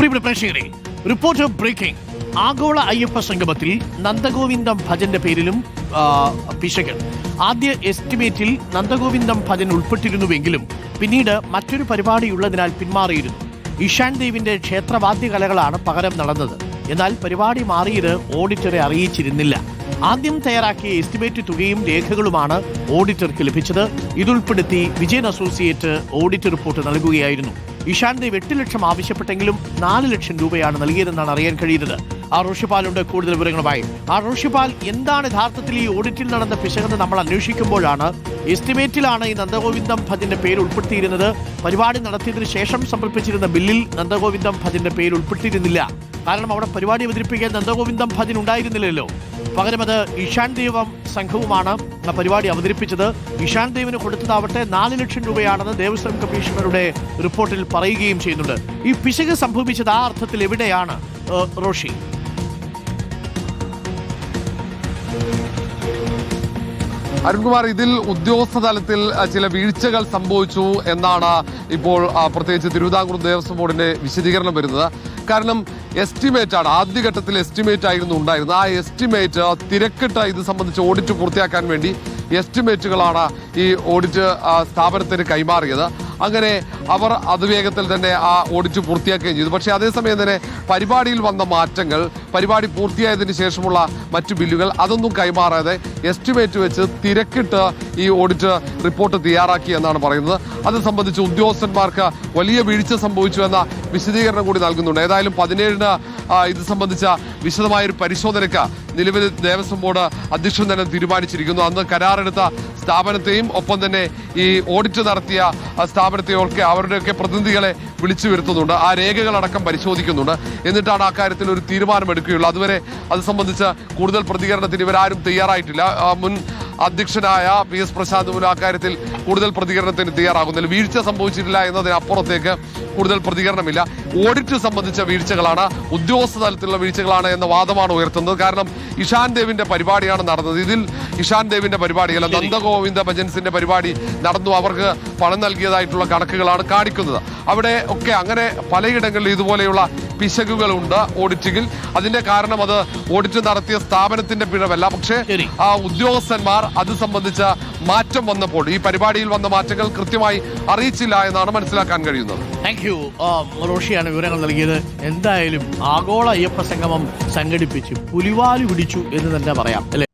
പ്രിയപ്പെട്ട പ്രേക്ഷകരെ, reporter breaking. ആഗോള അയ്യപ്പ സംഗമത്തിൽ നന്ദഗോവിന്ദം ഭജന്റെ പേരിലും പിശക്. ആദ്യ എസ്റ്റിമേറ്റിൽ നന്ദഗോവിന്ദം ഭജൻ ഉൾപ്പെട്ടിരുന്നുവെങ്കിലും പിന്നീട് മറ്റൊരു പരിപാടിയുള്ളതിനാൽ പിന്മാറിയിരുന്നു. ഇഷാൻ ദേവിന്റെ ക്ഷേത്രവാദ്യകലകളാണ് പകരം നടന്നത്. എന്നാൽ പരിപാടി മാറിയത് ഓഡിറ്ററെ അറിയിച്ചിരുന്നില്ല. ആദ്യം തയ്യാറാക്കിയ എസ്റ്റിമേറ്റ് തുകയും രേഖകളുമാണ് ഓഡിറ്റർക്ക് ലഭിച്ചത്. ഇതുൾപ്പെടുത്തി വിജയൻ അസോസിയേറ്റ് ഓഡിറ്റ് റിപ്പോർട്ട് നൽകുകയായിരുന്നു. ഇഷാൻ ദേവ് 8 ലക്ഷം ആവശ്യപ്പെട്ടെങ്കിലും 4 ലക്ഷം രൂപയാണ് നൽകിയതെന്നാണ് അറിയാൻ കഴിയുന്നത്. റോഷിപാലുണ്ട് കൂടുതൽ വിവരങ്ങളുമായി. റോഷിപാൽ, എന്താണ് യഥാർത്ഥത്തിൽ ഈ ഓഡിറ്റിൽ നടന്ന പിശകെന്ന് നമ്മൾ അന്വേഷിക്കുമ്പോഴാണ് എസ്റ്റിമേറ്റിലാണ് ഈ നന്ദഗോവിന്ദം ഭജന്റെ പേര് ഉൾപ്പെടുത്തിയിരുന്നത്. പരിപാടി നടത്തിയതിനു ശേഷം സമർപ്പിച്ചിരുന്ന ബില്ലിൽ നന്ദഗോവിന്ദം ഭജന്റെ പേര് ഉൾപ്പെട്ടിരുന്നില്ല. കാരണം അവിടെ പരിപാടി അവതരിപ്പിക്കാൻ നന്ദഗോവിന്ദം ഭജൻ ഉണ്ടായിരുന്നില്ലല്ലോ. പകരം അത് ഇഷാൻ ദേവും സംഘവുമാണ് പരിപാടി അവതരിപ്പിച്ചത്. ഇഷാൻ ദേവിന് കൊടുത്തതാവട്ടെ 4 ലക്ഷം രൂപയാണെന്ന് ദേവസ്വം കമ്മീഷണറുടെ റിപ്പോർട്ടിൽ പറയുകയും ചെയ്യുന്നുണ്ട്. ഈ പിശക് സംഭവിച്ചത് ആ അർത്ഥത്തിൽ എവിടെയാണ് റോഷി? അരുൺകുമാർ, ഇതിൽ ഉദ്യോഗസ്ഥ തലത്തിൽ ചില വീഴ്ചകൾ സംഭവിച്ചു എന്നാണ് ഇപ്പോൾ പ്രത്യേകിച്ച് തിരുവിതാംകൂർ ദേവസ്വം ബോർഡിന്റെ വിശദീകരണം വരുന്നത്. കാരണം എസ്റ്റിമേറ്റ് ആണ്, ആദ്യഘട്ടത്തിൽ എസ്റ്റിമേറ്റ് ആയിരുന്നു ഉണ്ടായിരുന്നത്. ആ എസ്റ്റിമേറ്റ് തിരക്കിട്ട് ഇത് സംബന്ധിച്ച് ഓഡിറ്റ് പൂർത്തിയാക്കാൻ വേണ്ടി എസ്റ്റിമേറ്റുകളാണ് ഈ ഓഡിറ്റ് സ്ഥാപനത്തിന് കൈമാറിയത്. അങ്ങനെ അവർ അതിവേഗത്തിൽ തന്നെ ആ ഓഡിറ്റ് പൂർത്തിയാക്കുകയും ചെയ്തു. പക്ഷേ അതേസമയം തന്നെ പരിപാടിയിൽ വന്ന മാറ്റങ്ങൾ, പരിപാടി പൂർത്തിയായതിനു ശേഷമുള്ള മറ്റു ബില്ലുകൾ, അതൊന്നും കൈമാറാതെ എസ്റ്റിമേറ്റ് വെച്ച് തിരക്കിട്ട് ഈ ഓഡിറ്റ് റിപ്പോർട്ട് തയ്യാറാക്കി എന്നാണ് പറയുന്നത്. അത് സംബന്ധിച്ച് ഉദ്യോഗസ്ഥന്മാർക്ക് വലിയ വീഴ്ച സംഭവിച്ചു എന്ന വിശദീകരണം കൂടി നൽകുന്നുണ്ട്. ഏതായാലും 17-ന് ഇത് സംബന്ധിച്ച വിശദമായൊരു പരിശോധനയ്ക്ക് നിലവിൽ ദേവസ്വം ബോർഡ് അധ്യക്ഷൻ തന്നെ തീരുമാനിച്ചിരിക്കുന്നു. അന്ന് കരാറെടുത്ത സ്ഥാപനത്തെയും ഒപ്പം തന്നെ ഈ ഓഡിറ്റ് നടത്തിയ സ്ഥാപനത്തെയും ഒക്കെ അവരുടെയൊക്കെ പ്രതിനിധികളെ വിളിച്ചു വരുത്തുന്നുണ്ട്. ആ രേഖകളടക്കം പരിശോധിക്കുന്നുണ്ട്. എന്നിട്ടാണ് അക്കാര്യത്തിൽ ഒരു തീരുമാനമെടുക്കുകയുള്ളൂ. അതുവരെ അത് സംബന്ധിച്ച് കൂടുതൽ പ്രതികരണത്തിന് ഇവരാരും തയ്യാറായിട്ടില്ല. മുൻ അധ്യക്ഷനായ PS പ്രശാന്ത് പോലും അക്കാര്യത്തിൽ കൂടുതൽ പ്രതികരണത്തിന് തയ്യാറാകുന്നില്ല. വീഴ്ച സംഭവിച്ചിട്ടില്ല എന്നതിനപ്പുറത്തേക്ക് കൂടുതൽ പ്രതികരണമില്ല. ഓഡിറ്റ് സംബന്ധിച്ച വീഴ്ചകളാണ്, ഉദ്യോഗസ്ഥ തലത്തിലുള്ള വീഴ്ചകളാണ് എന്ന വാദമാണ് ഉയർത്തുന്നത്. കാരണം ഇഷാൻ ദേവിന്റെ പരിപാടിയാണ് നടന്നത്. ഇതിൽ ഇഷാൻ ദേവിന്റെ പരിപാടിയല്ല, നന്ദഗോവിന്ദ ഭജൻസിന്റെ പരിപാടി നടന്നു. അവർക്ക് പണം നൽകിയതായിട്ടുള്ള കണക്കുകളാണ് കാണിക്കുന്നത്. അവിടെ ഒക്കെ അങ്ങനെ പലയിടങ്ങളിൽ ഇതുപോലെയുള്ള പിശകുകളുണ്ട് ഓഡിറ്റിങ്ങിൽ. അതിന്റെ കാരണം അത് ഓഡിറ്റ് നടത്തിയ സ്ഥാപനത്തിന്റെ പിഴവല്ല, പക്ഷേ ആ ഉദ്യോഗസ്ഥന്മാർ അത് സംബന്ധിച്ച മാറ്റം വന്നപ്പോൾ ഈ പരിപാടിയിൽ വന്ന മാറ്റങ്ങൾ കൃത്യമായി അറിയിച്ചില്ല എന്നാണ് മനസ്സിലാക്കാൻ കഴിയുന്നത്. താങ്ക് യു റോഷിയാണ് വിവരങ്ങൾ നൽകിയത്. എന്തായാലും ആഗോള അയ്യപ്പ സംഗമം സംഘടിപ്പിച്ചു പുലിവാലു പിടിച്ചു എന്ന് തന്നെ പറയാം, അല്ലെ?